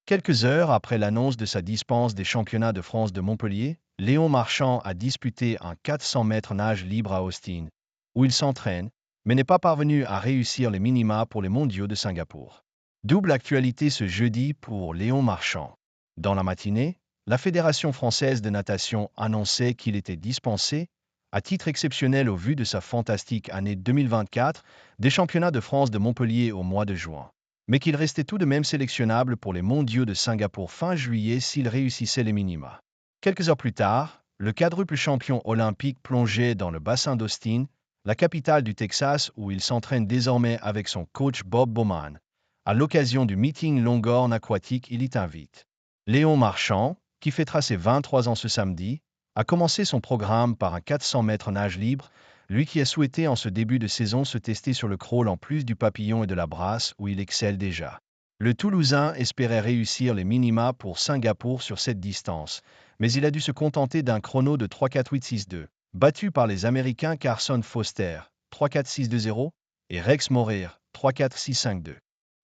Quelques heures après l'annonce de sa dispense des championnats de France de Montpellier, Léon Marchand a disputé un 400 mètres nage libre à Austin, où il s'entraîne, mais n'est pas parvenu à réussir les minima pour les mondiaux de Singapour. Double actualité ce jeudi pour Léon Marchand. Dans la matinée, la Fédération française de natation annonçait qu'il était dispensé, à titre exceptionnel au vu de sa fantastique année 2024, des championnats de France de Montpellier au mois de juin, mais qu'il restait tout de même sélectionnable pour les mondiaux de Singapour fin juillet s'il réussissait les minima. Quelques heures plus tard, le quadruple champion olympique plongeait dans le bassin d'Austin, la capitale du Texas où il s'entraîne désormais avec son coach Bob Bowman. À l'occasion du meeting Longhorn aquatique, il y invite Léon Marchand, qui fêtera ses 23 ans ce samedi, a commencé son programme par un 400 mètres nage libre, lui qui a souhaité en ce début de saison se tester sur le crawl en plus du papillon et de la brasse où il excelle déjà. Le Toulousain espérait réussir les minima pour Singapour sur cette distance, mais il a dû se contenter d'un chrono de 3:4:8:6:2, battu par les Américains Carson Foster, 3:4:6:2:0, et Rex Morir, 3:4:6:5:2.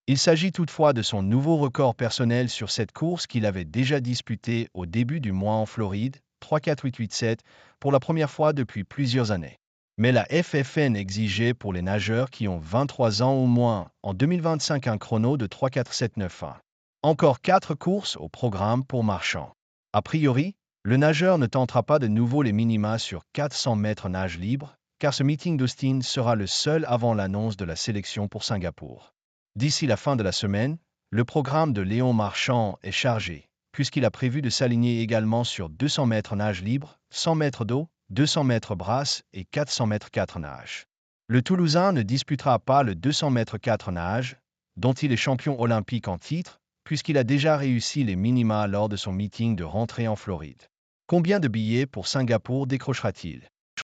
Il s'agit toutefois de son nouveau record personnel sur cette course qu'il avait déjà disputée au début du mois en Floride, 3:4:8:8:7, pour la première fois depuis plusieurs années. Mais la FFN exigeait pour les nageurs qui ont 23 ans ou moins en 2025 un chrono de 3:4:7:9:1. Encore 4 courses au programme pour Marchand. A priori, le nageur ne tentera pas de nouveau les minima sur 400 mètres nage libre, car ce meeting d'Austin sera le seul avant l'annonce de la sélection pour Singapour. D'ici la fin de la semaine, le programme de Léon Marchand est chargé, puisqu'il a prévu de s'aligner également sur 200 mètres nage libre, 100 mètres d'eau, 200 mètres brasse et 400 mètres 4 nage. Le Toulousain ne disputera pas le 200 mètres 4 nage, dont il est champion olympique en titre, puisqu'il a déjà réussi les minima lors de son meeting de rentrée en Floride. Combien de billets pour Singapour décrochera-t-il ?